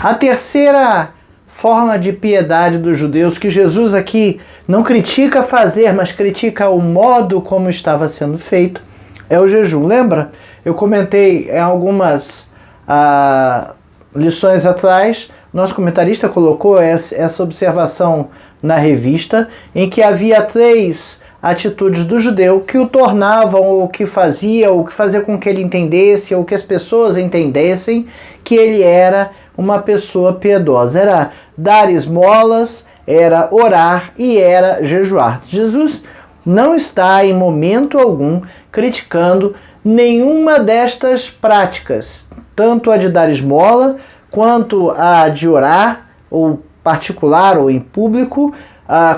A terceira forma de piedade dos judeus, que Jesus aqui não critica fazer, mas critica o modo como estava sendo feito, é o jejum. Lembra? Eu comentei em algumas lições atrás, nosso comentarista colocou essa observação na revista, em que havia 3 atitudes do judeu que o tornavam, ou que fazia com que ele entendesse, ou que as pessoas entendessem que ele era uma pessoa piedosa. Era dar esmolas, era orar e era jejuar. Jesus não está em momento algum criticando nenhuma destas práticas, tanto a de dar esmola, quanto a de orar, ou particular ou em público,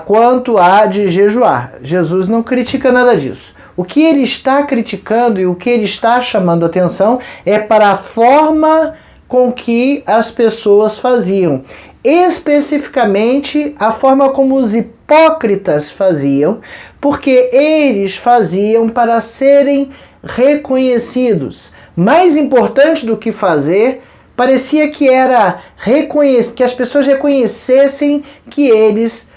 quanto a de jejuar. Jesus não critica nada disso. O que ele está criticando e o que ele está chamando atenção é para a forma com que as pessoas faziam. Especificamente a forma como os hipócritas faziam, porque eles faziam para serem reconhecidos. Mais importante do que fazer, parecia que era que as pessoas reconhecessem que eles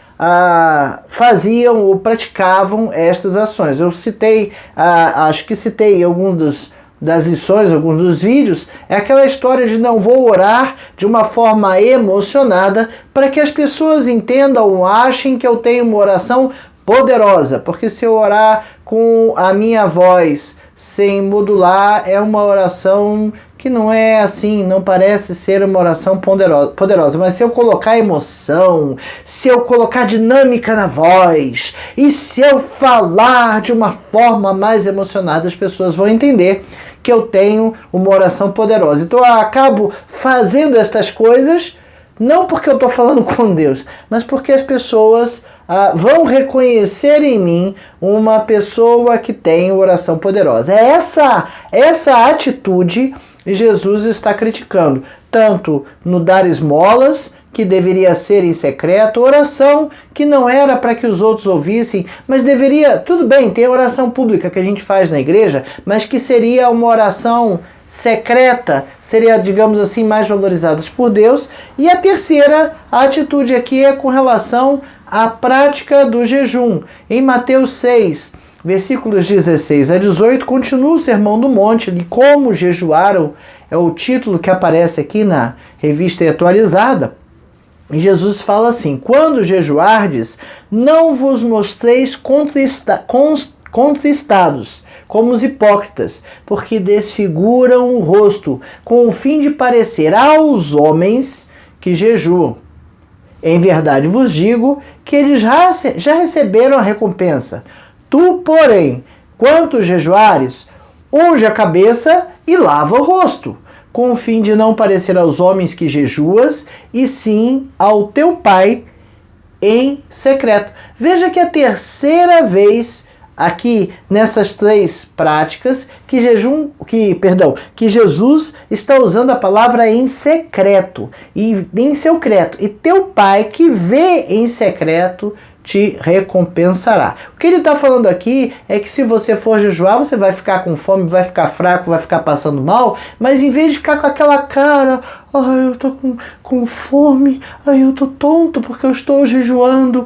faziam ou praticavam estas ações. Eu citei, acho que citei alguns das lições, alguns dos vídeos, é aquela história de não vou orar de uma forma emocionada para que as pessoas entendam ou achem que eu tenho uma oração poderosa, porque se eu orar com a minha voz sem modular é uma oração que não é assim, não parece ser uma oração poderosa, mas se eu colocar emoção, se eu colocar dinâmica na voz e se eu falar de uma forma mais emocionada, as pessoas vão entender que eu tenho uma oração poderosa. Então eu acabo fazendo estas coisas não porque eu estou falando com Deus, mas porque as pessoas vão reconhecer em mim uma pessoa que tem oração poderosa. É essa atitude que Jesus está criticando, tanto no dar esmolas, que deveria ser em secreto, oração que não era para que os outros ouvissem, mas deveria, tudo bem, tem a oração pública que a gente faz na igreja, mas que seria uma oração secreta, seria, digamos assim, mais valorizada por Deus. E a terceira atitude aqui é com relação à prática do jejum. Em Mateus 6, versículos 16 a 18, continua o Sermão do Monte, de como jejuaram, é o título que aparece aqui na revista atualizada. E Jesus fala assim: quando jejuardes, não vos mostreis contristados, como os hipócritas, porque desfiguram o rosto, com o fim de parecer aos homens que jejuam. Em verdade vos digo que eles já receberam a recompensa. Tu, porém, quanto jejuares, unge a cabeça e lava o rosto, com o fim de não parecer aos homens que jejuas, e sim ao teu Pai em secreto. Veja que a terceira vez aqui nessas 3 práticas que Jesus está usando a palavra em secreto, e em secreto, e teu Pai que vê em secreto te recompensará. O que ele está falando aqui é que se você for jejuar, você vai ficar com fome, vai ficar fraco, vai ficar passando mal, mas em vez de ficar com aquela cara, eu tô com fome, eu tô tonto porque eu estou jejuando,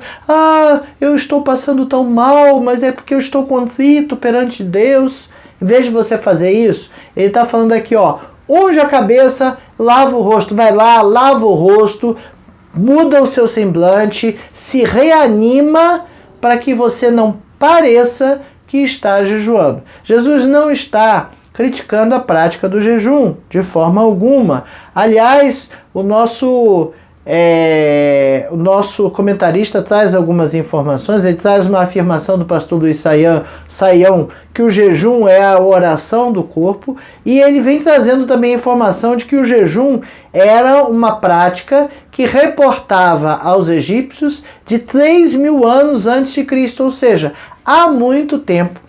eu estou passando tão mal, mas é porque eu estou contrito perante Deus. Em vez de você fazer isso, ele está falando aqui, unge a cabeça, lava o rosto, vai lá, lava o rosto, muda o seu semblante, se reanima para que você não pareça que está jejuando. Jesus não está criticando a prática do jejum de forma alguma. Aliás, o nosso comentarista traz algumas informações. Ele traz uma afirmação do pastor Luiz Saião que o jejum é a oração do corpo, e ele vem trazendo também a informação de que o jejum era uma prática que reportava aos egípcios de 3.000 anos antes de Cristo, ou seja, há muito tempo.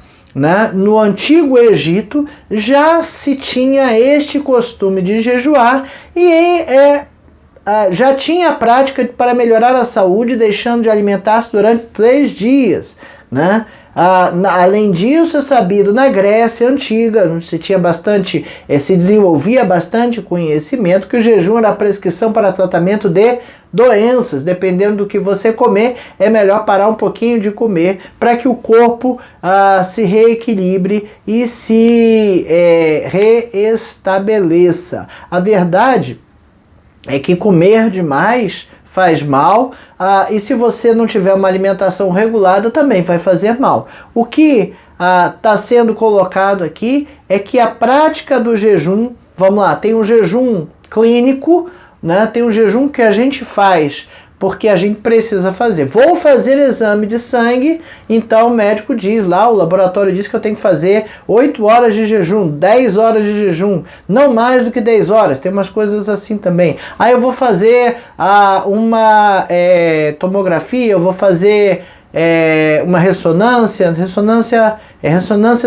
No Antigo Egito já se tinha este costume de jejuar, e já tinha a prática para melhorar a saúde, deixando de alimentar-se durante 3 dias. Além disso, é sabido na Grécia Antiga, se desenvolvia bastante conhecimento que o jejum era a prescrição para tratamento de doenças. Dependendo do que você comer, é melhor parar um pouquinho de comer para que o corpo se reequilibre e se reestabeleça. A verdade é que comer demais faz mal, e se você não tiver uma alimentação regulada também vai fazer mal. O que está sendo colocado aqui é que a prática do jejum, vamos lá, tem um jejum clínico, né? Tem um jejum que a gente faz porque a gente precisa fazer. Vou fazer exame de sangue, então o médico diz lá, o laboratório diz que eu tenho que fazer 8 horas de jejum, 10 horas de jejum, não mais do que 10 horas, tem umas coisas assim também. Aí eu vou fazer uma tomografia, eu vou fazer uma ressonância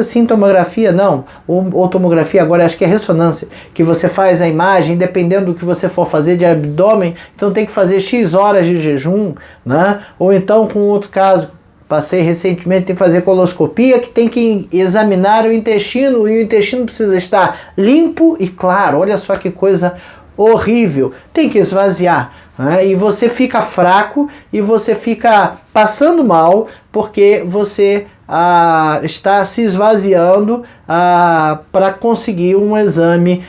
sim, tomografia não, ou tomografia agora acho que é ressonância, que você faz a imagem, dependendo do que você for fazer de abdômen, então tem que fazer X horas de jejum, né? Ou então com outro caso, passei recentemente, tem que fazer coloscopia, que tem que examinar o intestino, e o intestino precisa estar limpo e claro, olha só que coisa horrível, tem que esvaziar. E você fica fraco e você fica passando mal porque você está se esvaziando para conseguir um exame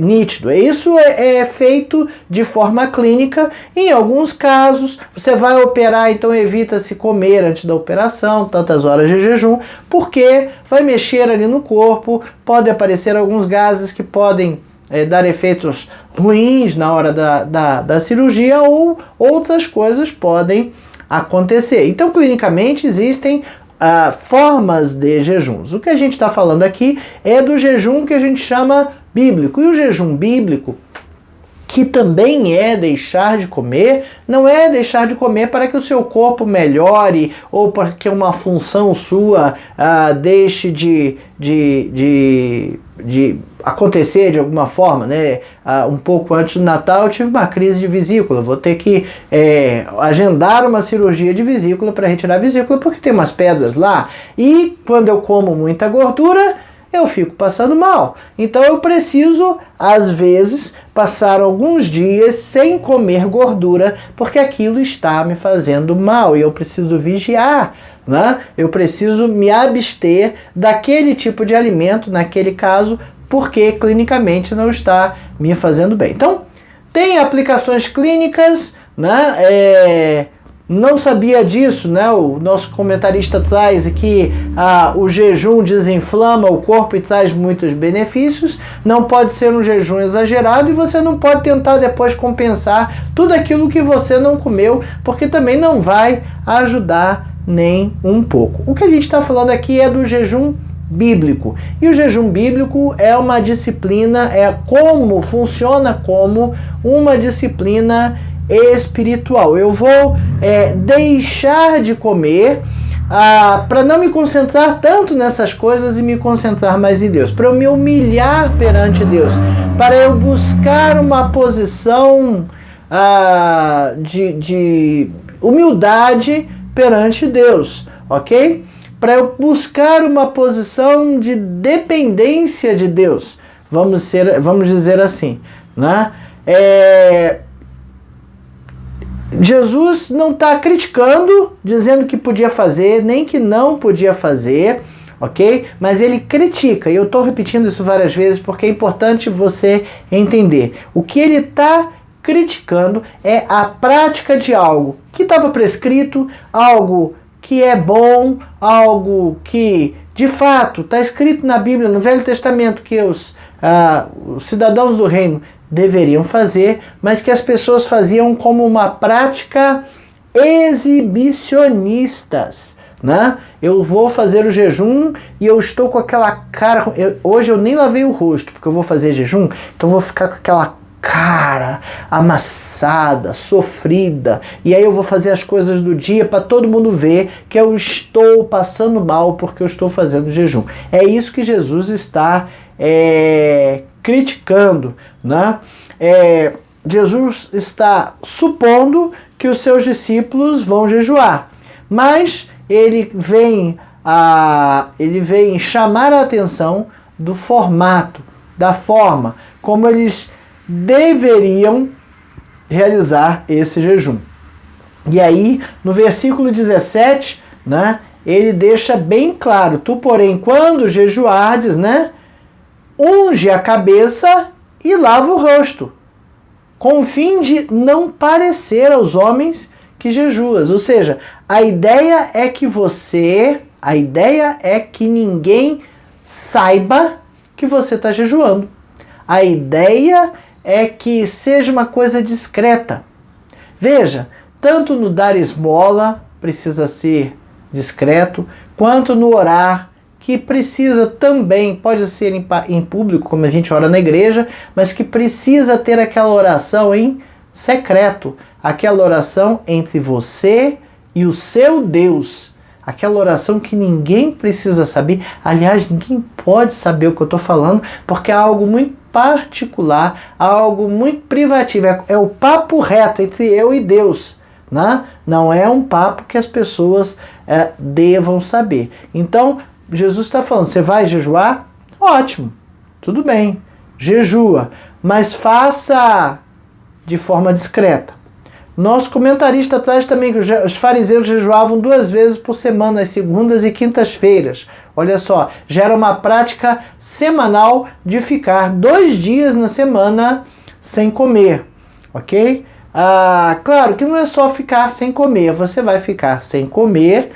nítido. Isso é feito de forma clínica. Em alguns casos você vai operar, então evita-se comer antes da operação, tantas horas de jejum, porque vai mexer ali no corpo, pode aparecer alguns gases que podem dar efeitos ruins na hora da cirurgia, ou outras coisas podem acontecer. Então, clinicamente, existem formas de jejuns. O que a gente está falando aqui é do jejum que a gente chama bíblico. E o jejum bíblico, que também é deixar de comer, não é deixar de comer para que o seu corpo melhore ou para que uma função sua deixe de acontecer de alguma forma, né? Um pouco antes do Natal eu tive uma crise de vesícula, vou ter que agendar uma cirurgia de vesícula para retirar a vesícula porque tem umas pedras lá, e quando eu como muita gordura eu fico passando mal. Então eu preciso, às vezes, passar alguns dias sem comer gordura, porque aquilo está me fazendo mal e eu preciso vigiar, né? Eu preciso me abster daquele tipo de alimento, naquele caso, porque clinicamente não está me fazendo bem. Então, tem aplicações clínicas, né? Não sabia disso, né? O nosso comentarista traz que o jejum desinflama o corpo e traz muitos benefícios. Não pode ser um jejum exagerado e você não pode tentar depois compensar tudo aquilo que você não comeu, porque também não vai ajudar nem um pouco. O que a gente está falando aqui é do jejum bíblico. E o jejum bíblico é uma disciplina, funciona como uma disciplina espiritual. Eu vou deixar de comer para não me concentrar tanto nessas coisas e me concentrar mais em Deus, para eu me humilhar perante Deus, para eu buscar uma posição de humildade perante Deus, ok? Para eu buscar uma posição de dependência de Deus, vamos dizer assim, né? Jesus não está criticando, dizendo que podia fazer, nem que não podia fazer, ok? Mas ele critica, e eu estou repetindo isso várias vezes porque é importante você entender. O que ele está criticando é a prática de algo que estava prescrito, algo que é bom, algo que de fato está escrito na Bíblia, no Velho Testamento, que os cidadãos do reino deveriam fazer, mas que as pessoas faziam como uma prática exibicionistas, né? Eu vou fazer o jejum e eu estou com aquela cara... Hoje eu nem lavei o rosto, porque eu vou fazer jejum, então eu vou ficar com aquela cara amassada, sofrida, e aí eu vou fazer as coisas do dia para todo mundo ver que eu estou passando mal porque eu estou fazendo jejum. É isso que Jesus está criticando, né? Jesus está supondo que os seus discípulos vão jejuar, mas ele vem chamar a atenção do formato, da forma como eles deveriam realizar esse jejum. E aí, no versículo 17, né, ele deixa bem claro: tu, porém, quando jejuardes, né, unge a cabeça e lava o rosto, com o fim de não parecer aos homens que jejuas. Ou seja, a ideia é que ninguém saiba que você está jejuando. A ideia é que seja uma coisa discreta. Veja, tanto no dar esmola precisa ser discreto, quanto no orar, que precisa também, pode ser em público, como a gente ora na igreja, mas que precisa ter aquela oração em secreto, aquela oração entre você e o seu Deus, aquela oração que ninguém precisa saber. Aliás, ninguém pode saber o que eu estou falando, porque é algo muito particular, algo muito privativo, é o papo reto entre eu e Deus, né? Não é um papo que as pessoas devam saber. Então, Jesus está falando: você vai jejuar? Ótimo, tudo bem, jejua, mas faça de forma discreta. Nosso comentarista traz também que os fariseus jejuavam 2 vezes por semana, às segundas e quintas-feiras. Olha só, já era uma prática semanal de ficar 2 dias na semana sem comer, ok? Claro que não é só ficar sem comer, você vai ficar sem comer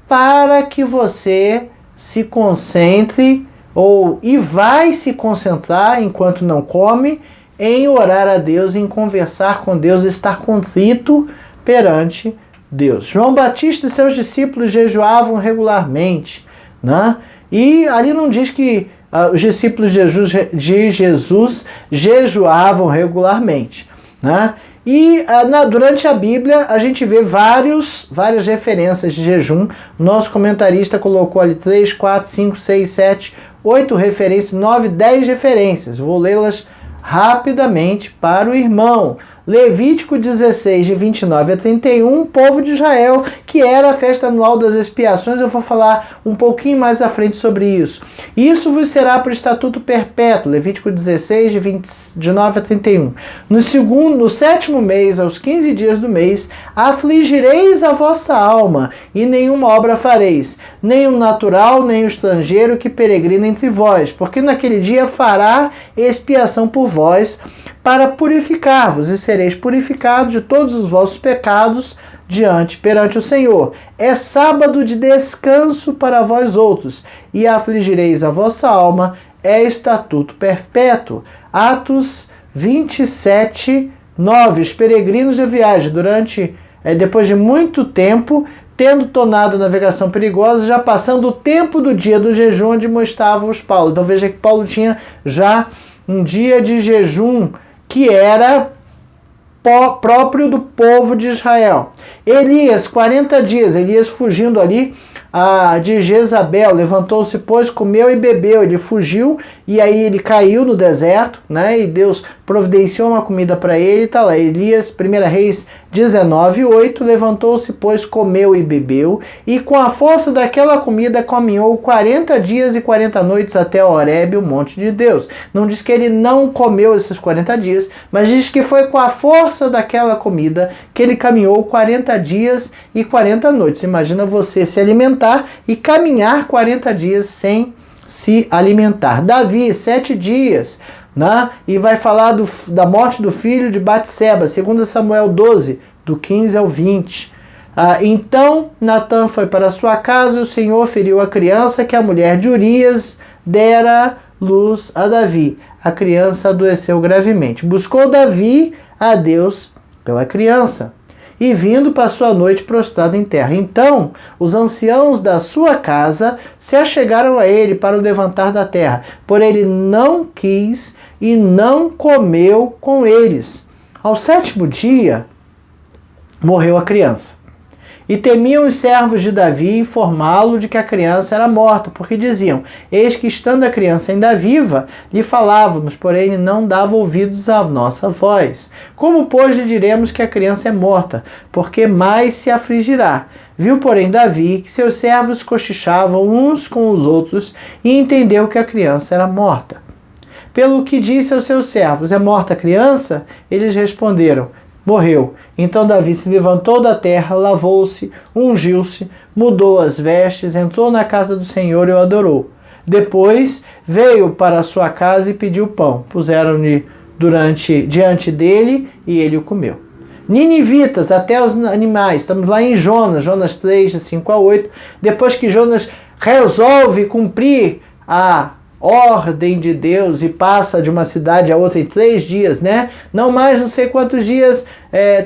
para que você se concentre e vai se concentrar enquanto não come em orar a Deus, em conversar com Deus, estar contrito perante Deus. João Batista e seus discípulos jejuavam regularmente, né? E ali não diz que os discípulos de Jesus jejuavam regularmente, né? E durante a Bíblia a gente vê várias referências de jejum. Nosso comentarista colocou ali 3, 4, 5, 6, 7, 8 referências, 9, 10 referências. Vou lê-las rapidamente para o irmão. Levítico 16, de 29 a 31, povo de Israel, que era a festa anual das expiações. Eu vou falar um pouquinho mais à frente sobre isso. Isso vos será por estatuto perpétuo. Levítico 16, de 29 a 31. No 7º mês, aos 15 dias do mês, afligireis a vossa alma, e nenhuma obra fareis, nem o natural, nem o estrangeiro que peregrina entre vós, porque naquele dia fará expiação por vós, para purificar-vos, e sereis purificados de todos os vossos pecados perante o Senhor. É sábado de descanso para vós outros, e afligireis a vossa alma, é estatuto perpétuo. Atos 27, 9. Os peregrinos de viagem, depois de muito tempo, tendo tornado a navegação perigosa, já passando o tempo do dia do jejum, onde mostrava os Paulo. Então veja que Paulo tinha já um dia de jejum que era próprio do povo de Israel. Elias, 40 dias, Elias fugindo ali de Jezabel, levantou-se, pois, comeu e bebeu, ele fugiu, e aí ele caiu no deserto, né, e Deus providenciou uma comida para ele, tá lá, Elias, 1 Reis 19, 8, levantou-se, pois, comeu e bebeu, e com a força daquela comida caminhou 40 dias e 40 noites até Horebe, o monte de Deus. Não diz que ele não comeu esses 40 dias, mas diz que foi com a força daquela comida que ele caminhou 40 dias e 40 noites. Imagina você se alimentar e caminhar 40 dias sem se alimentar. Davi, 7 dias, né? E vai falar da morte do filho de Batseba, 2 Samuel 12, do 15 ao 20. Então Natã foi para sua casa e o Senhor feriu a criança que a mulher de Urias dera luz a Davi. A criança adoeceu gravemente. Buscou Davi a Deus pela criança, e vindo passou a noite prostrado em terra. Então os anciãos da sua casa se achegaram a ele para o levantar da terra, porém ele não quis e não comeu com eles. Ao 7º dia morreu a criança. E temiam os servos de Davi informá-lo de que a criança era morta, porque diziam: eis que estando a criança ainda viva, lhe falávamos, porém ele não dava ouvidos à nossa voz. Como, pois, lhe diremos que a criança é morta, porque mais se afligirá? Viu, porém, Davi que seus servos cochichavam uns com os outros e entendeu que a criança era morta. Pelo que disse aos seus servos: é morta a criança? Eles responderam: morreu. Então Davi se levantou da terra, lavou-se, ungiu-se, mudou as vestes, entrou na casa do Senhor e o adorou. Depois veio para a sua casa e pediu pão. Puseram-lhe diante dele e ele o comeu. Ninivitas, até os animais. Estamos lá em Jonas 3, de 5 a 8. Depois que Jonas resolve cumprir a ordem de Deus e passa de uma cidade a outra em 3 dias, né? Não mais não sei quantos dias,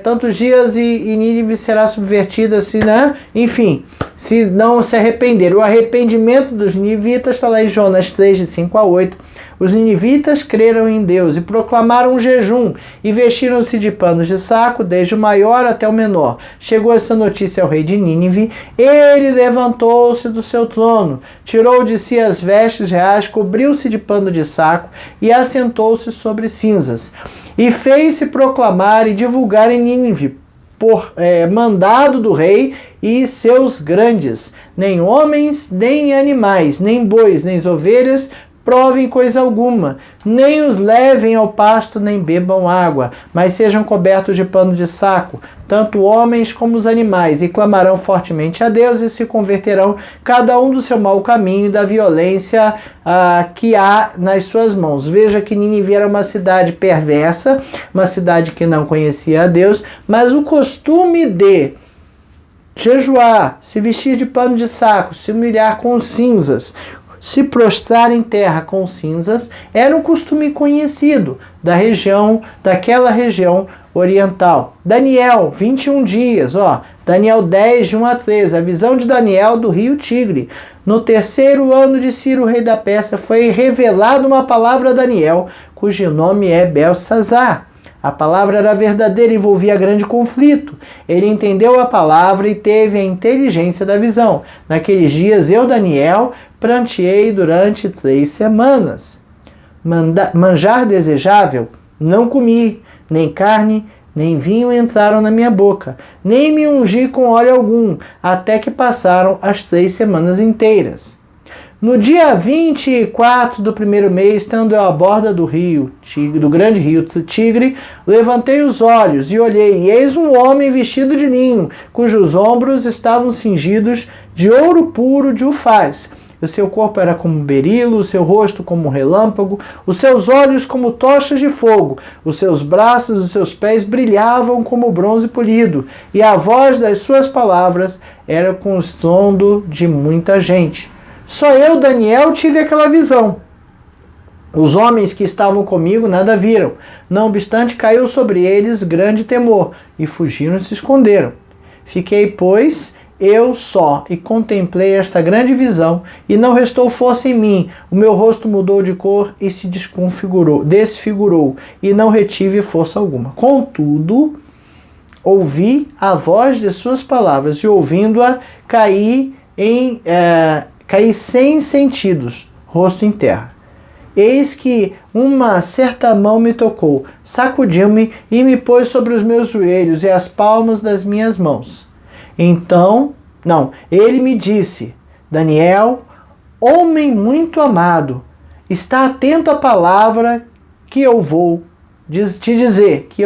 tantos dias e Nínive será subvertida, assim, né? Enfim, se não se arrepender. O arrependimento dos ninivitas está lá em Jonas 3, de 5 a 8. Os ninivitas creram em Deus e proclamaram um jejum e vestiram-se de panos de saco, desde o maior até o menor. Chegou essa notícia ao rei de Nínive. Ele levantou-se do seu trono, tirou de si as vestes reais, cobriu-se de pano de saco e assentou-se sobre cinzas. E fez-se proclamar e divulgar em Nínive, por mandado do rei e seus grandes: nem homens, nem animais, nem bois, nem ovelhas provem coisa alguma, nem os levem ao pasto, nem bebam água, mas sejam cobertos de pano de saco, tanto homens como os animais, e clamarão fortemente a Deus e se converterão cada um do seu mau caminho e da violência que há nas suas mãos. Veja que Nínive era uma cidade perversa, uma cidade que não conhecia a Deus, mas o costume de jejuar, se vestir de pano de saco, se humilhar com cinzas, se prostrar em terra com cinzas, era um costume conhecido daquela região oriental. Daniel, 21 dias, Daniel 10, de 1 a 13, a visão de Daniel do rio Tigre. No 3º ano de Ciro, rei da Pérsia, foi revelada uma palavra a Daniel, cujo nome é Beltsazar. A palavra era verdadeira e envolvia grande conflito. Ele entendeu a palavra e teve a inteligência da visão. Naqueles dias eu, Daniel, pranteei durante 3 semanas. Manjar desejável não comi, nem carne, nem vinho entraram na minha boca, nem me ungi com óleo algum, até que passaram as 3 semanas inteiras. No dia 24 do 1º mês, estando eu à borda do grande rio Tigre, levantei os olhos e olhei, e eis um homem vestido de linho, cujos ombros estavam cingidos de ouro puro de Ufaz. O seu corpo era como um berilo, o seu rosto como um relâmpago, os seus olhos como tochas de fogo, os seus braços e os seus pés brilhavam como bronze polido, e a voz das suas palavras era com o estrondo de muita gente. Só eu, Daniel, tive aquela visão. Os homens que estavam comigo nada viram. Não obstante, caiu sobre eles grande temor, e fugiram e se esconderam. Fiquei, pois, eu só, e contemplei esta grande visão, e não restou força em mim. O meu rosto mudou de cor e se desfigurou, e não retive força alguma. Contudo, ouvi a voz de suas palavras, e ouvindo-a, caí sem sentidos, rosto em terra. Eis que uma certa mão me tocou, sacudiu-me e me pôs sobre os meus joelhos e as palmas das minhas mãos. Ele me disse: Daniel, homem muito amado, está atento à palavra que eu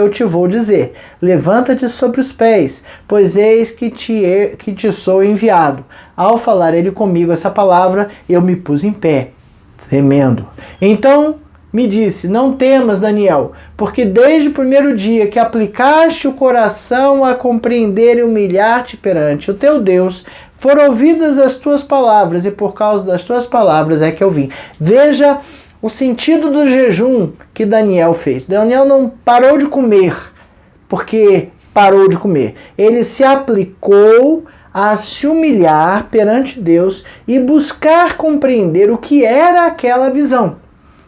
te vou dizer. Levanta-te sobre os pés, pois eis que te sou enviado. Ao falar ele comigo essa palavra, eu me pus em pé, tremendo. Então me disse: não temas, Daniel, porque desde o primeiro dia que aplicaste o coração a compreender e humilhar-te perante o teu Deus, foram ouvidas as tuas palavras, e por causa das tuas palavras é que eu vim. Veja o sentido do jejum que Daniel fez. Daniel não parou de comer porque parou de comer. Ele se aplicou a se humilhar perante Deus e buscar compreender o que era aquela visão.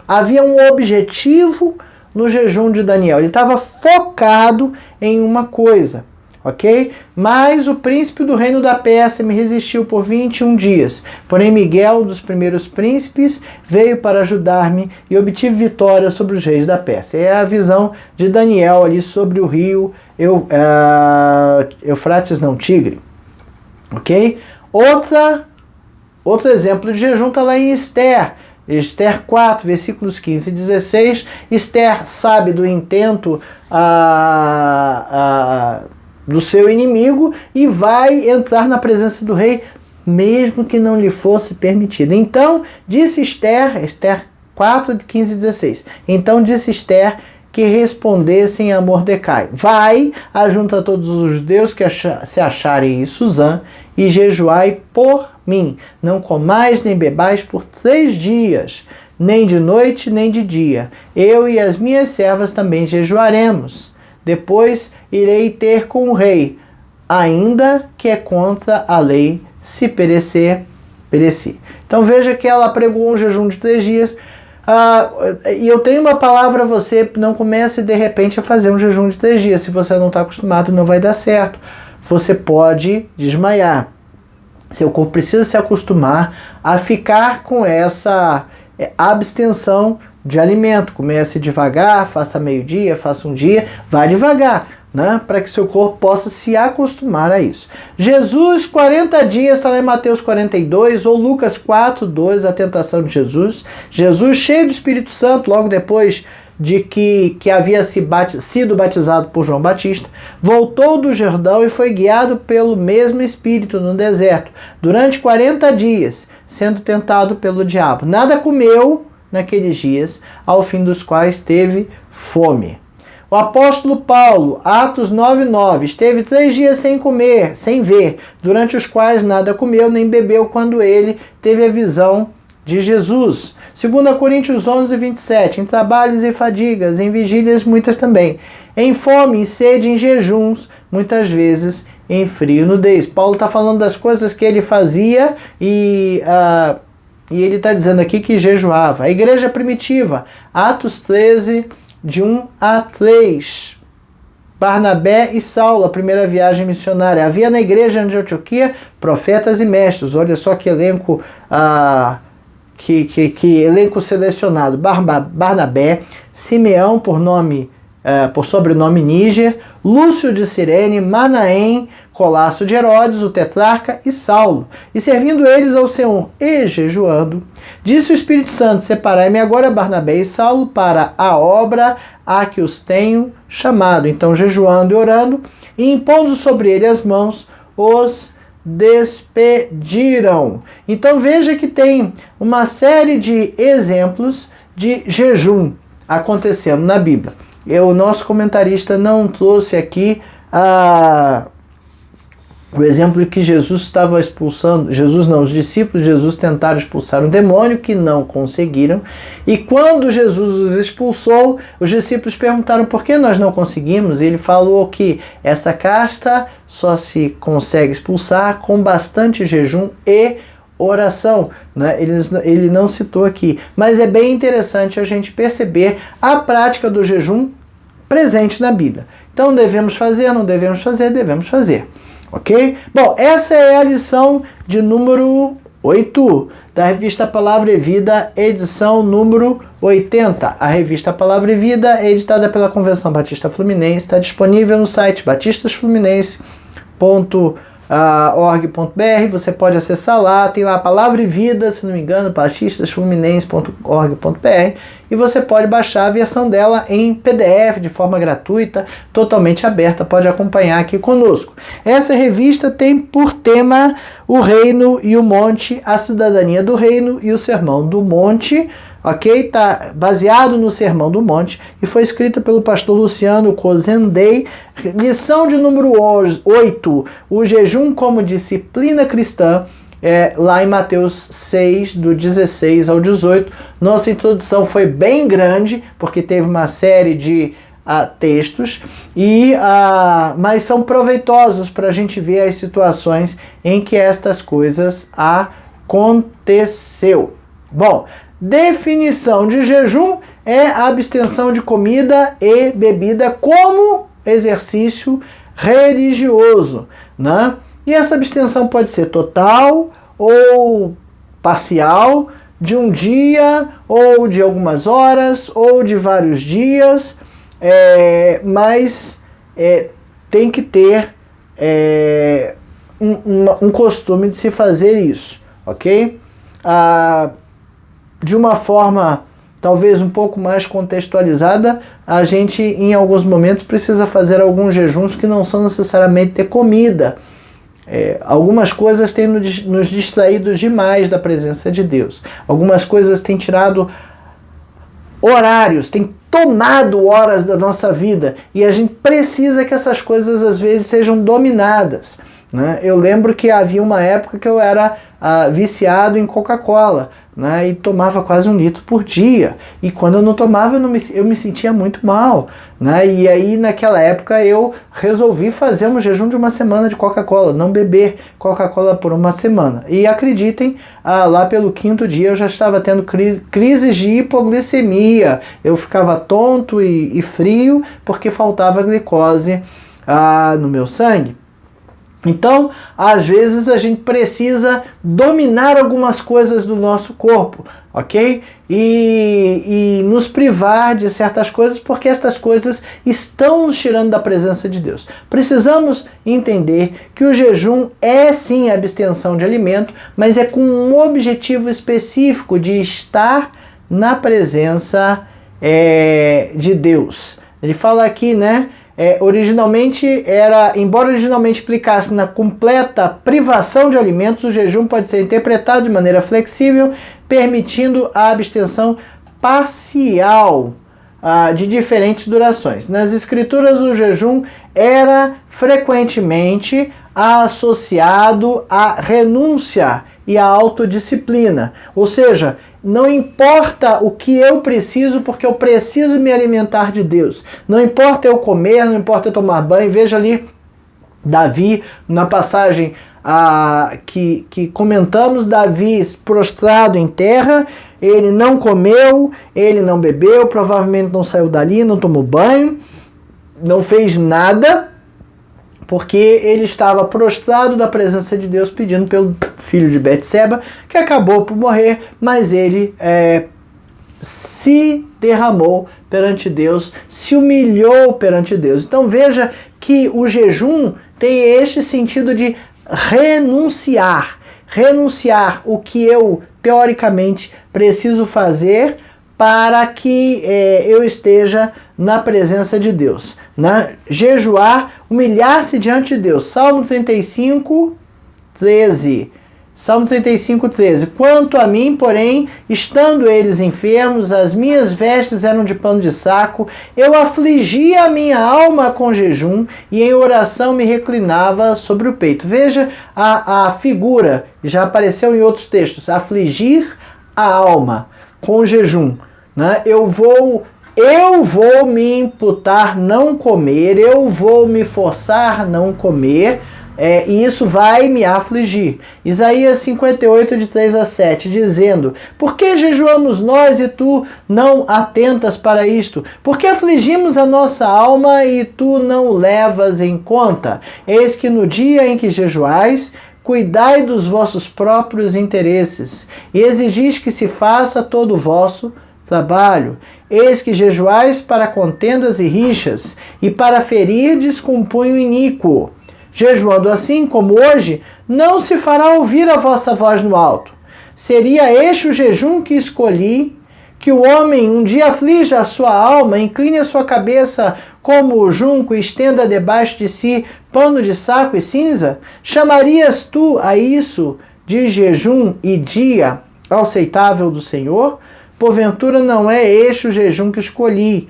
Havia um objetivo no jejum de Daniel. Ele estava focado em uma coisa. ok? Mas o príncipe do reino da Pérsia me resistiu por 21 dias. Porém Miguel, dos primeiros príncipes, veio para ajudar-me e obtive vitória sobre os reis da Pérsia. É a visão de Daniel ali sobre o rio Eufrates, não, Tigre. Ok? Outro exemplo de jejum está lá em Esther. Esther 4, versículos 15 e 16. Esther sabe do intento do seu inimigo e vai entrar na presença do rei, mesmo que não lhe fosse permitido. Então, disse Esther 4, 15 e 16. Então disse Esther que respondessem a Mordecai: vai, ajunta todos os judeus que se acharem em Suzã e jejuai por mim. Não comais nem bebais por 3 dias, nem de noite nem de dia. Eu e as minhas servas também jejuaremos. Depois irei ter com o rei, ainda que é contra a lei, se perecer, pereci. Então veja que ela pregou um jejum de 3 dias. E eu tenho uma palavra a você: não comece de repente a fazer um jejum de 3 dias. Se você não está acostumado, não vai dar certo. Você pode desmaiar. Seu corpo precisa se acostumar a ficar com essa abstenção de alimento. Comece devagar, faça meio-dia, faça um dia, vai devagar, né? Para que seu corpo possa se acostumar a isso. Jesus, 40 dias, está lá em Mateus 42, ou Lucas 4, 2, a tentação de Jesus. Jesus, cheio do Espírito Santo, logo depois de que havia sido batizado por João Batista, voltou do Jordão e foi guiado pelo mesmo Espírito no deserto, durante 40 dias, sendo tentado pelo diabo. Nada comeu naqueles dias, ao fim dos quais teve fome. O apóstolo Paulo, Atos 9:9, esteve 3 dias sem comer, sem ver, durante os quais nada comeu nem bebeu, quando ele teve a visão de Jesus. 2 Coríntios 11:27, em trabalhos e fadigas, em vigílias muitas também, em fome, em sede, em jejuns, muitas vezes em frio e nudez. Paulo está falando das coisas que ele fazia e ele está dizendo aqui que jejuava. A igreja primitiva, Atos 13, de 1 a 3. Barnabé e Saulo, a primeira viagem missionária. Havia na igreja de Antioquia profetas e mestres. Olha só que elenco, que elenco selecionado. Barnabé, Simeão por sobrenome Níger, Lúcio de Cirene, Manaém, Colasso de Herodes, o tetrarca, e Saulo. E servindo eles ao Senhor e jejuando, disse o Espírito Santo: separai-me agora Barnabé e Saulo para a obra a que os tenho chamado. Então, jejuando e orando, e impondo sobre ele as mãos, os despediram. Então veja que tem uma série de exemplos de jejum acontecendo na Bíblia. O nosso comentarista não trouxe aqui o exemplo que Jesus estava expulsando, os discípulos de Jesus tentaram expulsar um demônio que não conseguiram, e quando Jesus os expulsou, os discípulos perguntaram por que nós não conseguimos, e ele falou que essa casta só se consegue expulsar com bastante jejum e oração, né? Ele não citou aqui, mas é bem interessante a gente perceber a prática do jejum presente na Bíblia. Então devemos fazer, não devemos fazer, devemos fazer. Ok? Bom, essa é a lição de número 8 da revista Palavra e Vida, edição número 80. A revista Palavra e Vida é editada pela Convenção Batista Fluminense, está disponível no site batistasfluminense.org.br. Você pode acessar lá, tem lá Palavra e Vida, se não me engano, batistasfluminense.org.br, e você pode baixar a versão dela em PDF de forma gratuita, totalmente aberta, pode acompanhar aqui conosco. Essa revista tem por tema o Reino e o Monte, a cidadania do Reino e o Sermão do Monte. Ok? Está baseado no Sermão do Monte e foi escrita pelo pastor Luciano Cozendei. Lição de número 8, o jejum como disciplina cristã, lá em Mateus 6, do 16 ao 18. Nossa introdução foi bem grande, porque teve uma série de textos, mas são proveitosos para a gente ver as situações em que estas coisas aconteceu. Bom, definição de jejum é a abstenção de comida e bebida como exercício religioso, né? E essa abstenção pode ser total ou parcial, de um dia, ou de algumas horas, ou de vários dias, mas tem que ter um costume de se fazer isso, ok? De uma forma talvez um pouco mais contextualizada, a gente em alguns momentos precisa fazer alguns jejuns que não são necessariamente ter comida. Algumas coisas têm nos distraído demais da presença de Deus. Algumas coisas têm tirado horários, têm tomado horas da nossa vida. E a gente precisa que essas coisas às vezes sejam dominadas, né? Eu lembro que havia uma época que eu era viciado em Coca-Cola, né? E tomava quase 1 litro por dia. E quando eu não tomava, eu me sentia muito mal, né? E aí naquela época eu resolvi fazer um jejum de 1 semana de Coca-Cola, não beber Coca-Cola por 1 semana. E acreditem, lá pelo 5º dia eu já estava tendo crises de hipoglicemia. Eu ficava tonto e frio porque faltava glicose no meu sangue. Então, às vezes a gente precisa dominar algumas coisas do nosso corpo, ok? E nos privar de certas coisas, porque estas coisas estão nos tirando da presença de Deus. Precisamos entender que o jejum é sim a abstenção de alimento, mas é com um objetivo específico de estar na presença de Deus. Ele fala aqui, né? Embora originalmente implicasse na completa privação de alimentos, o jejum pode ser interpretado de maneira flexível, permitindo a abstenção parcial de diferentes durações. Nas Escrituras, o jejum era frequentemente associado à renúncia e à autodisciplina, ou seja, não importa o que eu preciso, porque eu preciso me alimentar de Deus. Não importa eu comer, não importa eu tomar banho. Veja ali Davi, na passagem que comentamos, Davi prostrado em terra, ele não comeu, ele não bebeu, provavelmente não saiu dali, não tomou banho, não fez nada, porque ele estava prostrado da presença de Deus, pedindo pelo filho de Betseba, que acabou por morrer, mas ele se derramou perante Deus, se humilhou perante Deus. Então veja que o jejum tem este sentido de renunciar o que eu teoricamente preciso fazer para que eu esteja na presença de Deus, né? Jejuar, humilhar-se diante de Deus. Salmo 35, 13. Salmo 35, 13. Quanto a mim, porém, estando eles enfermos, as minhas vestes eram de pano de saco, eu afligia a minha alma com jejum e em oração me reclinava sobre o peito. Veja a figura, já apareceu em outros textos, afligir a alma com jejum, né? Eu vou me imputar não comer, eu vou me forçar não comer, e isso vai me afligir. Isaías 58, de 3 a 7, dizendo: por que jejuamos nós e tu não atentas para isto? Por que afligimos a nossa alma e tu não levas em conta? Eis que no dia em que jejuais, cuidai dos vossos próprios interesses, e exigis que se faça todo o vosso trabalho. Eis que jejuais para contendas e rixas, e para ferirdes com punho iníquo. Jejuando assim como hoje, não se fará ouvir a vossa voz no alto. Seria este o jejum que escolhi, que o homem um dia aflija a sua alma, incline a sua cabeça como o junco e estenda debaixo de si pano de saco e cinza? Chamarias tu a isso de jejum e dia aceitável do Senhor? Porventura não é este o jejum que escolhi,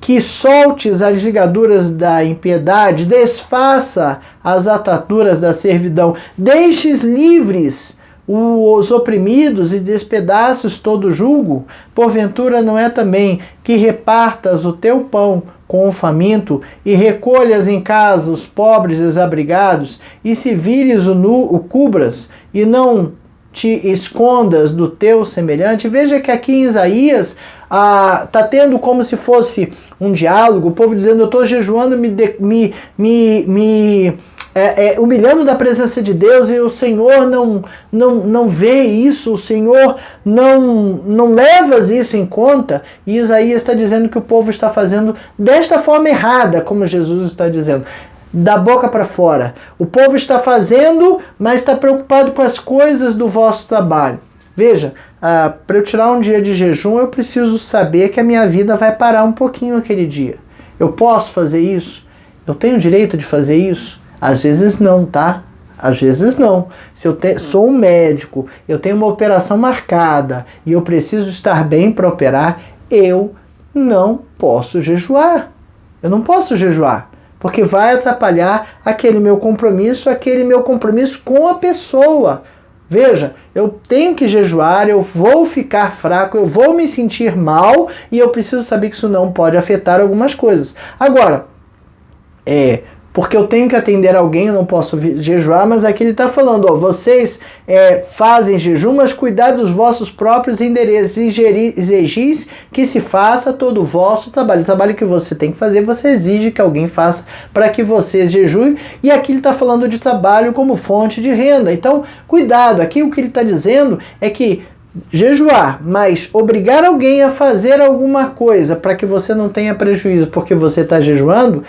que soltes as ligaduras da impiedade, desfaça as ataduras da servidão, deixes livres os oprimidos e despedaços todo julgo? Porventura não é também que repartas o teu pão com o faminto e recolhas em casa os pobres desabrigados, e se vires o nu, o cubras, e não te escondas do teu semelhante. Veja que aqui em Isaías está tendo como se fosse um diálogo, o povo dizendo: eu estou jejuando, humilhando da presença de Deus, e o Senhor não vê isso, o Senhor não levas isso em conta. E Isaías está dizendo que o povo está fazendo desta forma errada, como Jesus está dizendo, da boca para fora. O povo está fazendo, mas está preocupado com as coisas do vosso trabalho. Veja, para eu tirar um dia de jejum, eu preciso saber que a minha vida vai parar um pouquinho aquele dia. Eu posso fazer isso? Eu tenho o direito de fazer isso? Às vezes não, tá? Às vezes não. Se eu sou um médico, eu tenho uma operação marcada e eu preciso estar bem para operar, eu não posso jejuar. Eu não posso jejuar, porque vai atrapalhar aquele meu compromisso com a pessoa. Veja, eu tenho que jejuar, eu vou ficar fraco, eu vou me sentir mal e eu preciso saber que isso não pode afetar algumas coisas. Agora, porque eu tenho que atender alguém, eu não posso jejuar, mas aqui ele está falando, vocês fazem jejum, mas cuidar dos vossos próprios endereços, exigis que se faça todo o vosso trabalho. O trabalho que você tem que fazer, você exige que alguém faça para que você jejue, e aqui ele está falando de trabalho como fonte de renda. Então, cuidado, aqui o que ele está dizendo é que jejuar, mas obrigar alguém a fazer alguma coisa para que você não tenha prejuízo porque você está jejuando,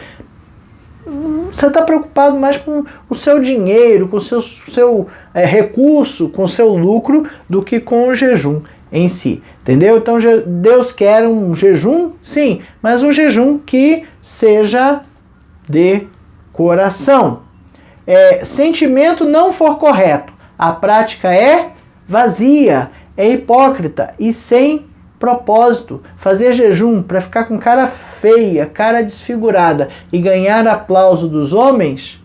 você está preocupado mais com o seu dinheiro, com o seu recurso, com o seu lucro, do que com o jejum em si. Entendeu? Então Deus quer um jejum, sim, mas um jejum que seja de coração. Sentimento não for correto, a prática é vazia, é hipócrita e sem propósito. Fazer jejum para ficar com cara feia, cara desfigurada e ganhar aplauso dos homens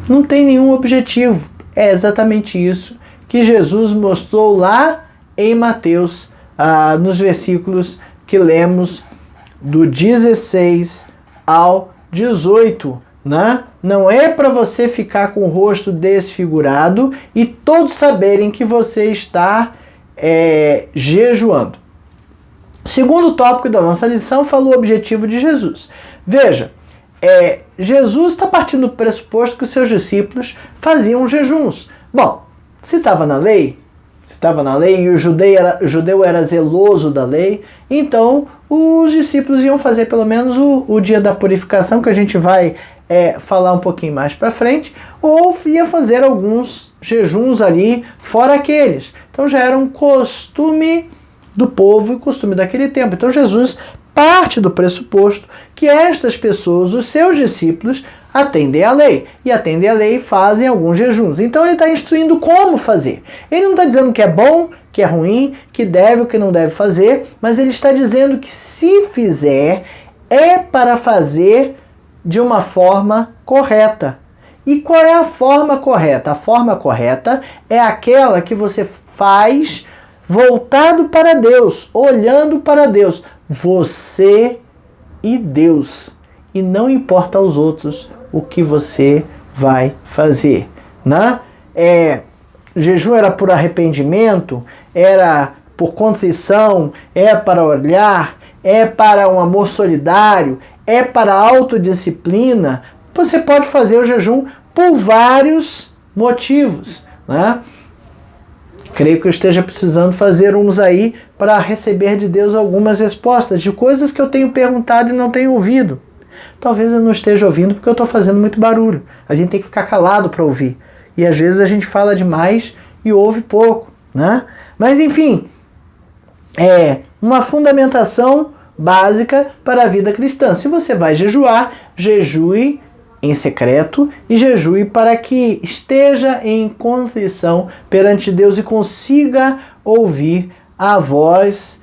não tem nenhum objetivo. É exatamente isso que Jesus mostrou lá em Mateus, nos versículos que lemos do 16 ao 18, né? Não é para você ficar com o rosto desfigurado e todos saberem que você está jejuando. Segundo tópico da nossa lição, falou o objetivo de Jesus. Veja, Jesus está partindo do pressuposto que os seus discípulos faziam jejuns. Bom, se estava na lei e o judeu era zeloso da lei, então os discípulos iam fazer pelo menos o dia da purificação, que a gente vai falar um pouquinho mais para frente, ou ia fazer alguns jejuns ali, fora aqueles. Então já era um costume do povo e costume daquele tempo. Então Jesus parte do pressuposto que estas pessoas, os seus discípulos, atendem à lei. E atendem à lei e fazem alguns jejuns. Então ele está instruindo como fazer. Ele não está dizendo que é bom, que é ruim, que deve ou que não deve fazer, mas ele está dizendo que se fizer, é para fazer de uma forma correta. E qual é a forma correta? A forma correta é aquela que você faz voltado para Deus, olhando para Deus. Você e Deus. E não importa aos outros o que você vai fazer. Né? Jejum era por arrependimento, era por contrição, é para olhar, é para um amor solidário, é para autodisciplina. Você pode fazer o jejum por vários motivos, né? Creio que eu esteja precisando fazer uns aí para receber de Deus algumas respostas de coisas que eu tenho perguntado e não tenho ouvido. Talvez eu não esteja ouvindo porque eu estou fazendo muito barulho. A gente tem que ficar calado para ouvir. E às vezes a gente fala demais e ouve pouco, né? Mas enfim, uma fundamentação básica para a vida cristã. Se você vai jejuar, jejue em secreto e jejue para que esteja em contrição perante Deus e consiga ouvir a voz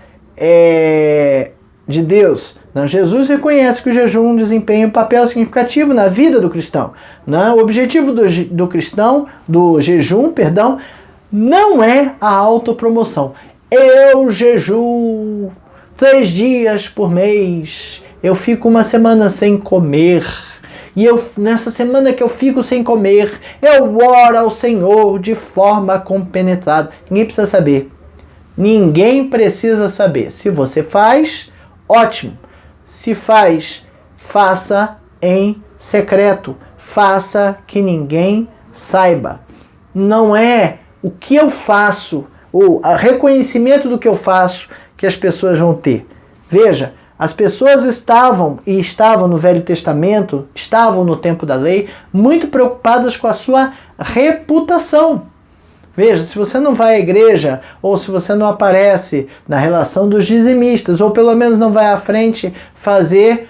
de Deus. Jesus reconhece que o jejum desempenha um papel significativo na vida do cristão. O objetivo do cristão, do jejum, não é a autopromoção. Eu jejuo 3 dias por mês, eu fico uma semana sem comer, e nessa semana que eu fico sem comer, eu oro ao Senhor de forma compenetrada. Ninguém precisa saber. Ninguém precisa saber. Se você faz, ótimo. Se faz, faça em secreto. Faça que ninguém saiba. Não é o que eu faço, o reconhecimento do que eu faço que as pessoas vão ter. Veja, as pessoas estavam no Velho Testamento, estavam no tempo da lei, muito preocupadas com a sua reputação. Veja, se você não vai à igreja, ou se você não aparece na relação dos dizimistas, ou pelo menos não vai à frente fazer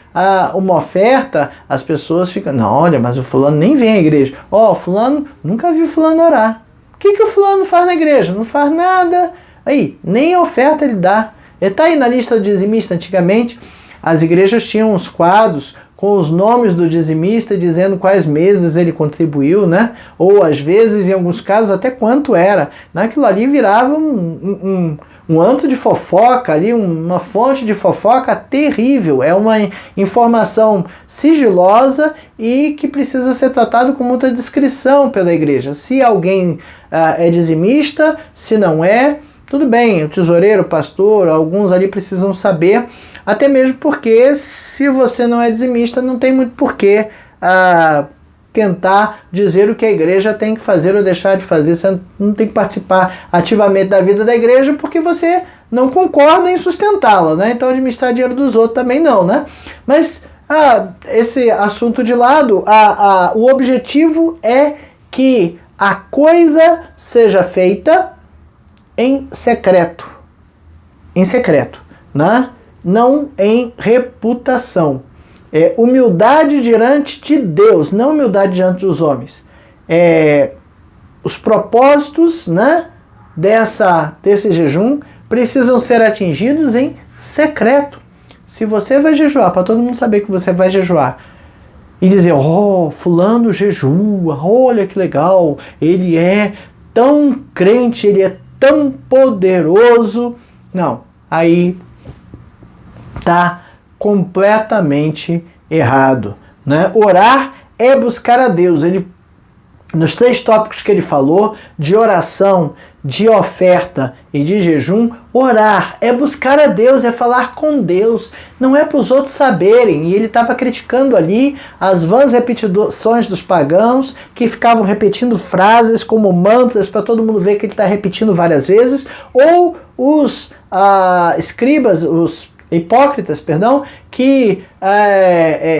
uma oferta, as pessoas ficam, não, olha, mas o fulano nem vem à igreja. Ó, fulano, nunca vi fulano orar. O que o fulano faz na igreja? Não faz nada. Aí, nem oferta ele dá. Ele está aí na lista do dizimista. Antigamente, as igrejas tinham uns quadros com os nomes do dizimista, dizendo quais meses ele contribuiu, né? Ou às vezes, em alguns casos, até quanto era. Naquilo ali virava um antro de fofoca, ali, uma fonte de fofoca terrível. É uma informação sigilosa e que precisa ser tratado com muita discrição pela igreja. Se alguém é dizimista, se não é, tudo bem, o tesoureiro, o pastor, alguns ali precisam saber, até mesmo porque se você não é dizimista, não tem muito porquê tentar dizer o que a igreja tem que fazer ou deixar de fazer. Você não tem que participar ativamente da vida da igreja porque você não concorda em sustentá-la, né? Então administrar dinheiro dos outros também não, né? Mas esse assunto de lado, o objetivo é que a coisa seja feita em secreto, né? Não em reputação. É humildade diante de Deus, não humildade diante dos homens. Os propósitos, né, desse jejum precisam ser atingidos em secreto. Se você vai jejuar, para todo mundo saber que você vai jejuar, e dizer, fulano jejua, olha que legal, ele é tão crente, ele é tão poderoso. Não, aí tá completamente errado, né? Orar é buscar a Deus. Nos 3 tópicos que ele falou, de oração, de oferta e de jejum, orar é buscar a Deus, é falar com Deus, não é para os outros saberem. E ele estava criticando ali as vãs repetições dos pagãos, que ficavam repetindo frases como mantras para todo mundo ver que ele está repetindo várias vezes, ou os escribas, os hipócritas, que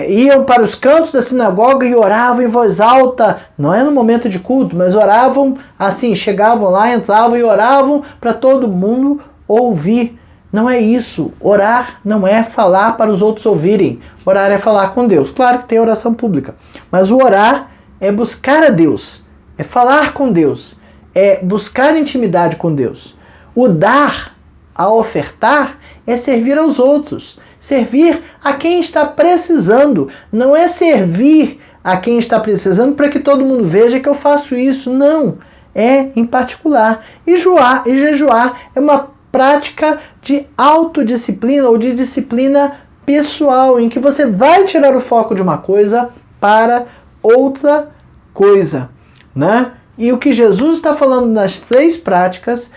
iam para os cantos da sinagoga e oravam em voz alta, não é no momento de culto, mas oravam assim, chegavam lá, entravam e oravam para todo mundo ouvir. Não é isso. Orar não é falar para os outros ouvirem. Orar é falar com Deus. Claro que tem oração pública, mas o orar é buscar a Deus, é falar com Deus, é buscar intimidade com Deus. O dar, a ofertar, é servir aos outros, servir a quem está precisando. Não é servir a quem está precisando para que todo mundo veja que eu faço isso. Não, é em particular. E jejuar é uma prática de autodisciplina ou de disciplina pessoal, em que você vai tirar o foco de uma coisa para outra coisa, né? E o que Jesus está falando nas 3 práticas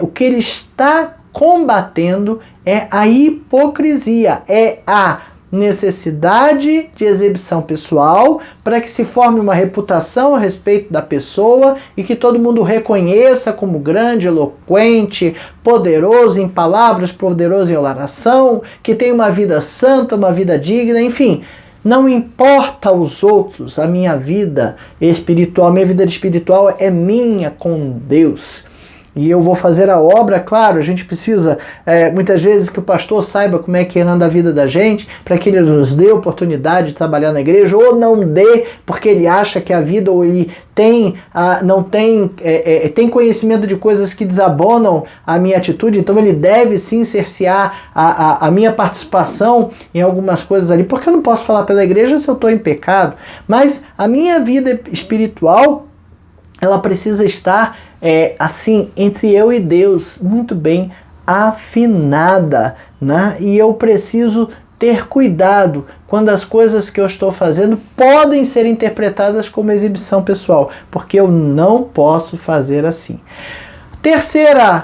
o que ele está combatendo é a hipocrisia, é a necessidade de exibição pessoal para que se forme uma reputação a respeito da pessoa e que todo mundo reconheça como grande, eloquente, poderoso em palavras, poderoso em oração, que tem uma vida santa, uma vida digna, enfim. Não importa aos outros, a minha vida espiritual é minha com Deus. E eu vou fazer a obra, claro, a gente precisa muitas vezes que o pastor saiba como é que anda a vida da gente, para que ele nos dê oportunidade de trabalhar na igreja, ou não dê, porque ele acha que a vida, ou ele tem conhecimento de coisas que desabonam a minha atitude, então ele deve sim cercear a minha participação em algumas coisas ali, porque eu não posso falar pela igreja se eu estou em pecado, mas a minha vida espiritual, ela precisa estar assim, entre eu e Deus, muito bem afinada, né? E eu preciso ter cuidado quando as coisas que eu estou fazendo podem ser interpretadas como exibição pessoal, porque eu não posso fazer assim. Terceiro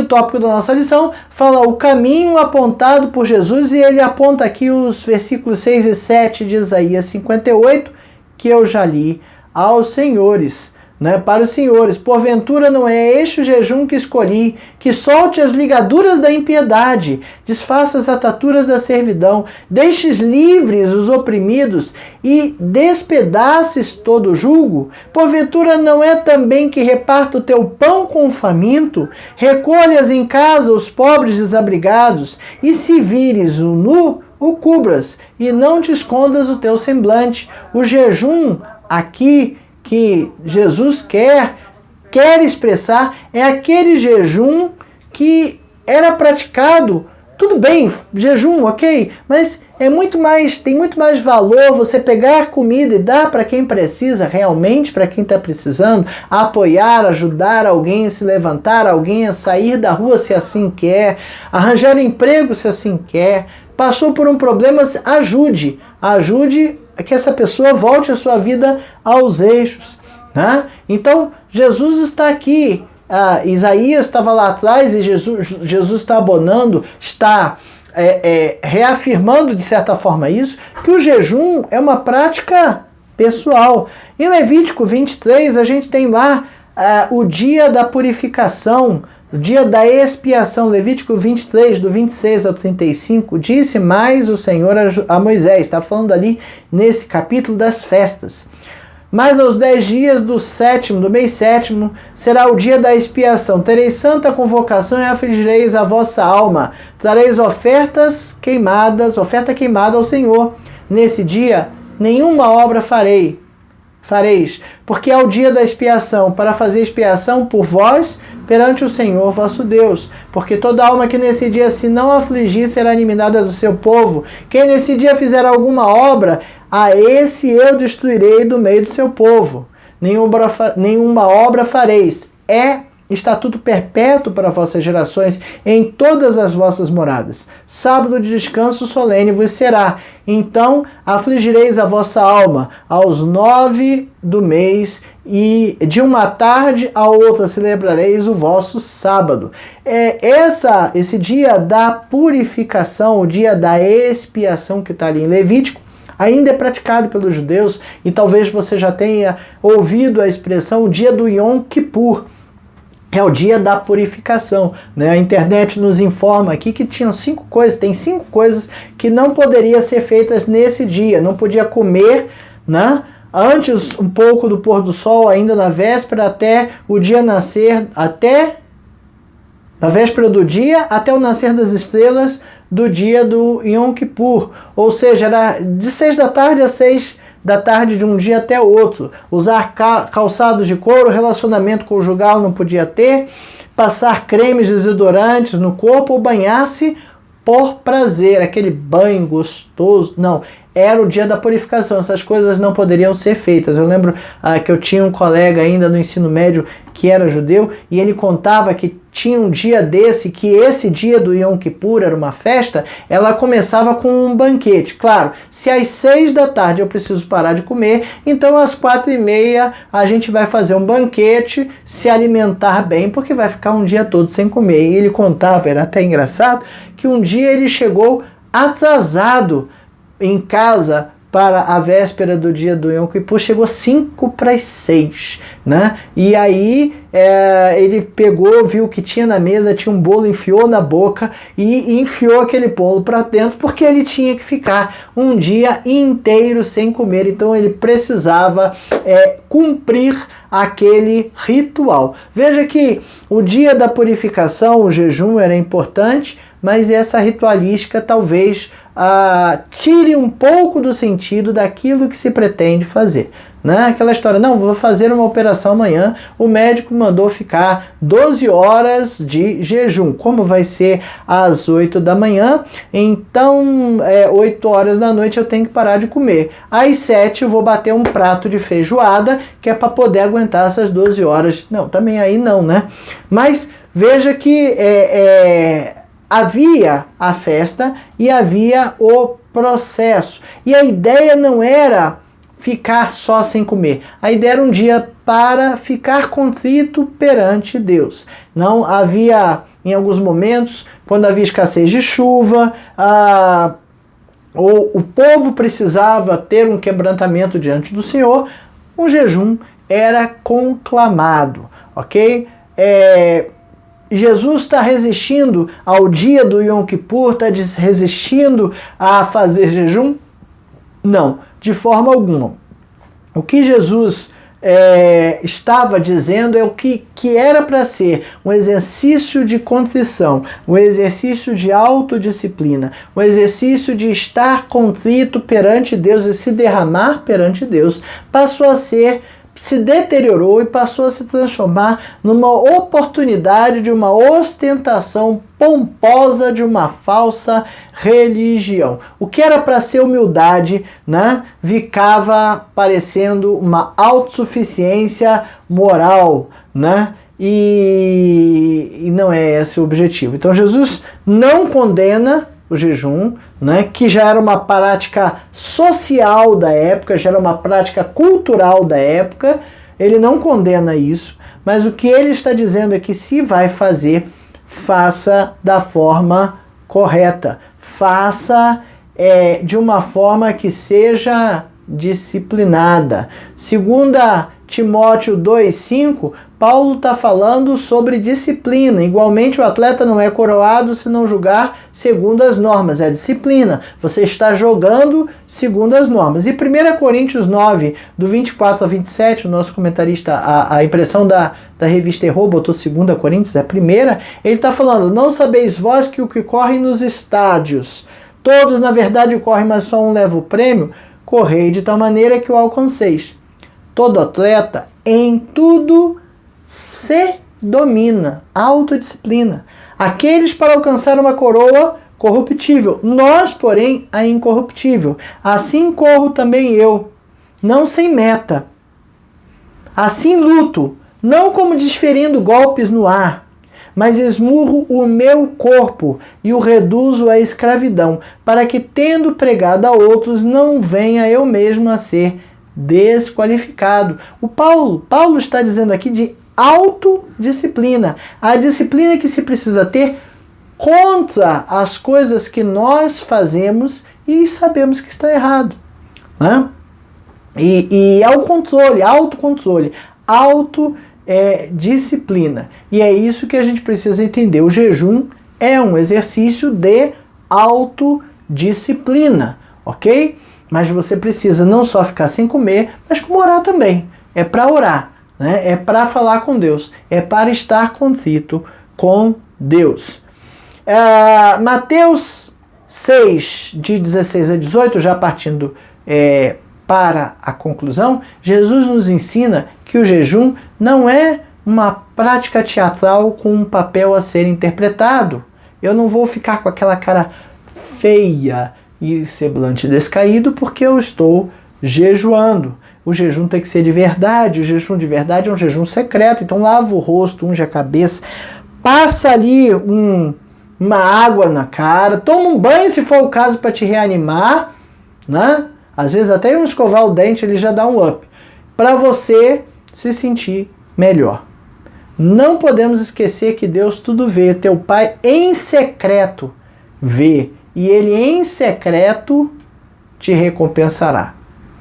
tópico da nossa lição fala o caminho apontado por Jesus, e ele aponta aqui os versículos 6 e 7 de Isaías 58, que eu já li aos senhores, para os senhores. Porventura não é este o jejum que escolhi, que solte as ligaduras da impiedade, desfaça as ataturas da servidão, deixes livres os oprimidos e despedaces todo o jugo? Porventura não é também que reparta o teu pão com o faminto, recolhas em casa os pobres desabrigados, e se vires o nu, o cubras, e não te escondas o teu semblante? O jejum aqui que Jesus quer expressar é aquele jejum que era praticado. Tudo bem, jejum, ok, mas tem muito mais valor você pegar comida e dar para quem precisa realmente, para quem está precisando, apoiar, ajudar alguém a se levantar, alguém a sair da rua se assim quer, arranjar um emprego se assim quer, passou por um problema, ajude que essa pessoa volte a sua vida aos eixos. Então, Jesus está aqui. Isaías estava lá atrás e Jesus está abonando, está reafirmando de certa forma isso, que o jejum é uma prática pessoal. Em Levítico 23, a gente tem lá o dia da purificação, o dia da expiação. Levítico 23, do 26 ao 35, disse mais o Senhor a Moisés, está falando ali nesse capítulo das festas. Mas aos 10 dias do mês sétimo, será o dia da expiação. Tereis santa convocação e afligireis a vossa alma. Trareis oferta queimada ao Senhor. Nesse dia, nenhuma obra fareis, porque é o dia da expiação, para fazer expiação por vós perante o Senhor vosso Deus. Porque toda alma que nesse dia se não afligir será eliminada do seu povo. Quem nesse dia fizer alguma obra, a esse eu destruirei do meio do seu povo. Nenhuma obra fareis. É estatuto perpétuo para vossas gerações em todas as vossas moradas. Sábado de descanso solene vos será. Então afligireis a vossa alma aos 9 do mês, e de uma tarde a outra celebrareis o vosso sábado. Esse dia da purificação, o dia da expiação que está ali em Levítico, ainda é praticado pelos judeus, e talvez você já tenha ouvido a expressão o dia do Yom Kippur, que é o dia da purificação. A internet nos informa aqui que tem 5 coisas que não poderiam ser feitas nesse dia. Não podia comer, antes um pouco do pôr do sol, ainda na véspera, até o dia nascer, na véspera do dia, até o nascer das estrelas do dia do Yom Kippur. Ou seja, era de 6 da tarde a 6 da tarde de um dia até outro. Usar calçados de couro, relacionamento conjugal não podia ter, passar cremes desodorantes no corpo ou banhar-se por prazer, aquele banho gostoso. Não, era o dia da purificação, essas coisas não poderiam ser feitas. Eu lembro que eu tinha um colega ainda no ensino médio que era judeu, e ele contava que tinha um dia desse, que esse dia do Yom Kippur era uma festa, ela começava com um banquete. Claro, se às 6 da tarde eu preciso parar de comer, então às 4h30 a gente vai fazer um banquete, se alimentar bem, porque vai ficar um dia todo sem comer. E ele contava, era até engraçado, que um dia ele chegou atrasado em casa para a véspera do dia do Yom Kippur, chegou 5:45, E aí ele pegou, viu que tinha na mesa, tinha um bolo, enfiou na boca e enfiou aquele bolo para dentro, porque ele tinha que ficar um dia inteiro sem comer, então ele precisava cumprir aquele ritual. Veja que o dia da purificação, o jejum era importante, mas essa ritualística talvez tire um pouco do sentido daquilo que se pretende fazer. Aquela história, não, vou fazer uma operação amanhã, o médico mandou ficar 12 horas de jejum. Como vai ser às 8 da manhã, então 8 horas da noite eu tenho que parar de comer. Às 7 eu vou bater um prato de feijoada, que é para poder aguentar essas 12 horas. Não, também aí não, Mas veja que havia a festa e havia o processo. E a ideia não era ficar só sem comer. A ideia era um dia para ficar contrito perante Deus. Não havia, em alguns momentos, quando havia escassez de chuva, ou o povo precisava ter um quebrantamento diante do Senhor, um jejum era conclamado, ok? Jesus está resistindo ao dia do Yom Kippur, está resistindo a fazer jejum? Não, de forma alguma. O que Jesus estava dizendo é o que era para ser um exercício de contrição, um exercício de autodisciplina, um exercício de estar contrito perante Deus e se derramar perante Deus, se deteriorou e passou a se transformar numa oportunidade de uma ostentação pomposa de uma falsa religião. O que era para ser humildade, né, ficava parecendo uma autossuficiência moral, né? E não é esse o objetivo. Então Jesus não condena o jejum, né, que já era uma prática social da época, já era uma prática cultural da época. Ele não condena isso, mas o que ele está dizendo é que se vai fazer, faça da forma correta, faça de uma forma que seja disciplinada. 2 Timóteo 2,5, Paulo está falando sobre disciplina. Igualmente, o atleta não é coroado se não jogar segundo as normas. É disciplina. Você está jogando segundo as normas. E 1 Coríntios 9, do 24 a 27, o nosso comentarista, a impressão da revista Errou, botou 2 Coríntios, é a primeira. Ele está falando, não sabeis vós que o que corre nos estádios, todos na verdade correm, mas só um leva o prêmio? Correi de tal maneira que o alcanceis. Todo atleta em tudo se domina, autodisciplina. Aqueles para alcançar uma coroa corruptível, nós, porém, a incorruptível. Assim corro também eu, não sem meta. Assim luto, não como desferindo golpes no ar, mas esmurro o meu corpo e o reduzo à escravidão, para que, tendo pregado a outros, não venha eu mesmo a ser desqualificado. O Paulo está dizendo aqui de autodisciplina, a disciplina que se precisa ter contra as coisas que nós fazemos e sabemos que está errado, né? E ao controle, autocontrole, disciplina. E é isso que a gente precisa entender. O jejum é um exercício de autodisciplina, ok? Mas você precisa não só ficar sem comer, mas como orar também. É para orar, né? É para falar com Deus, é para estar contrito com Deus. Mateus 6, de 16 a 18, já partindo para a conclusão, Jesus nos ensina que o jejum não é uma prática teatral com um papel a ser interpretado. Eu não vou ficar com aquela cara feia e semblante descaído porque eu estou jejuando. O jejum tem que ser de verdade. O jejum de verdade é um jejum secreto. Então lava o rosto, unge a cabeça, passa ali uma água na cara, toma um banho se for o caso para te reanimar, né? Às vezes até um escovar o dente ele já dá um up, para você se sentir melhor. Não podemos esquecer que Deus tudo vê. Teu Pai em secreto vê, e Ele em secreto te recompensará,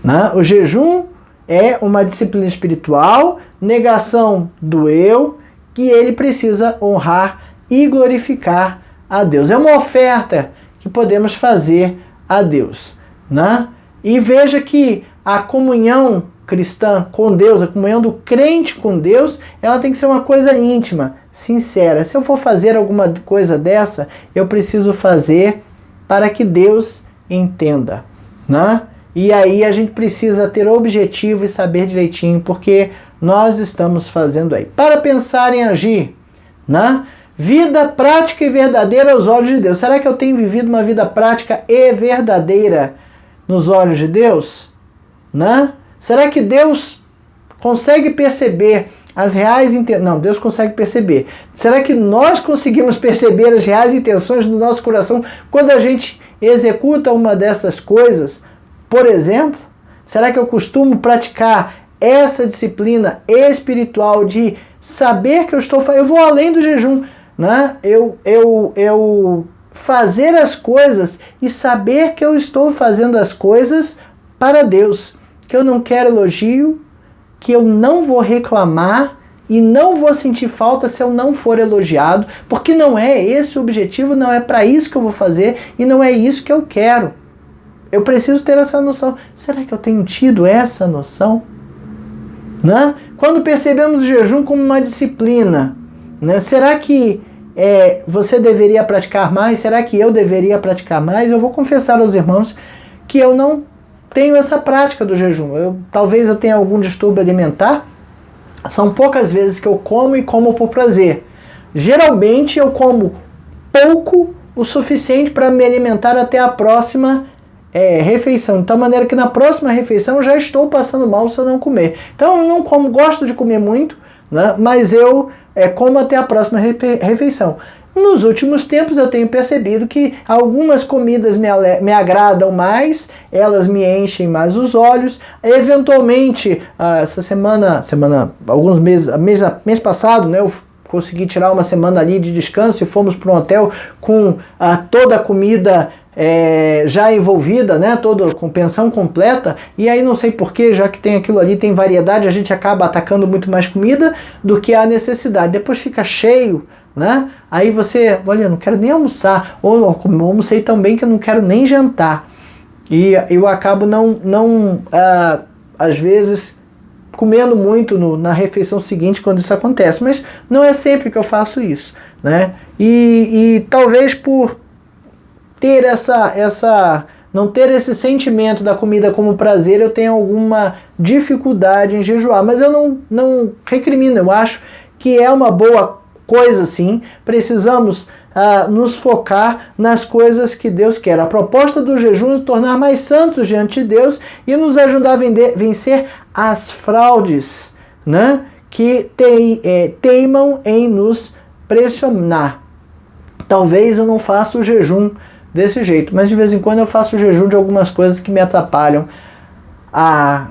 né? O jejum é uma disciplina espiritual, negação do eu, que ele precisa honrar e glorificar a Deus. É uma oferta que podemos fazer a Deus, né? E veja que a comunhão cristã com Deus, a comunhão do crente com Deus, ela tem que ser uma coisa íntima, sincera. Se eu for fazer alguma coisa dessa, eu preciso fazer para que Deus entenda, né? E aí a gente precisa ter objetivo e saber direitinho porque nós estamos fazendo aí. Para pensar em agir, né? Vida prática e verdadeira aos olhos de Deus. Será que eu tenho vivido uma vida prática e verdadeira nos olhos de Deus? Né? Será que Deus consegue perceber as reais intenções? Não, Deus consegue perceber. Será que nós conseguimos perceber as reais intenções do nosso coração quando a gente executa uma dessas coisas? Por exemplo, será que eu costumo praticar essa disciplina espiritual de saber que eu vou além do jejum, né? Eu fazer as coisas e saber que eu estou fazendo as coisas para Deus, que eu não quero elogio, que eu não vou reclamar e não vou sentir falta se eu não for elogiado, porque não é esse o objetivo, não é para isso que eu vou fazer e não é isso que eu quero. Eu preciso ter essa noção. Será que eu tenho tido essa noção? Né? Quando percebemos o jejum como uma disciplina, né? Será que você deveria praticar mais? Será que eu deveria praticar mais? Eu vou confessar aos irmãos que eu não tenho essa prática do jejum. Talvez eu tenha algum distúrbio alimentar. São poucas vezes que eu como e como por prazer. Geralmente eu como pouco o suficiente para me alimentar até a próxima refeição. Então, de maneira que na próxima refeição eu já estou passando mal se eu não comer. Então eu não como, gosto de comer muito, né? Mas eu como até a próxima refeição. Nos últimos tempos eu tenho percebido que algumas comidas me agradam mais, elas me enchem mais os olhos. Eventualmente, essa mês passado, né, eu consegui tirar uma semana ali de descanso e fomos para um hotel com toda a comida já envolvida, né, com pensão completa, e aí não sei porquê, já que tem aquilo ali, tem variedade, a gente acaba atacando muito mais comida do que a necessidade. Depois fica cheio, né? Aí você, olha, eu não quero nem almoçar, ou almocei tão bem que eu não quero nem jantar. E eu acabo às vezes, comendo muito na refeição seguinte quando isso acontece, mas não é sempre que eu faço isso, né? E talvez por ter não ter esse sentimento da comida como prazer, eu tenho alguma dificuldade em jejuar, mas eu não recrimino, eu acho que é uma boa coisa sim. Precisamos nos focar nas coisas que Deus quer. A proposta do jejum é nos tornar mais santos diante de Deus e nos ajudar a vencer as fraudes, né, que teimam em nos pressionar. Talvez eu não faça o jejum desse jeito, mas de vez em quando eu faço o jejum de algumas coisas que me atrapalham a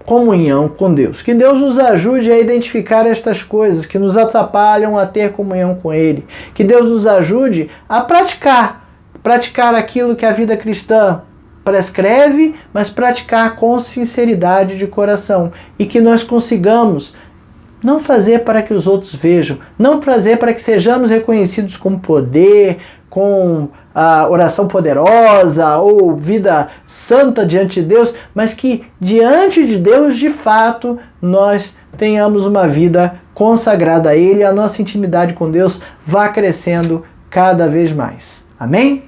comunhão com Deus. Que Deus nos ajude a identificar estas coisas que nos atrapalham a ter comunhão com Ele. Que Deus nos ajude a praticar aquilo que a vida cristã prescreve, mas praticar com sinceridade de coração. E que nós consigamos não fazer para que os outros vejam, não fazer para que sejamos reconhecidos com poder, com a oração poderosa ou vida santa diante de Deus, mas que diante de Deus, de fato, nós tenhamos uma vida consagrada a Ele, a nossa intimidade com Deus vá crescendo cada vez mais. Amém?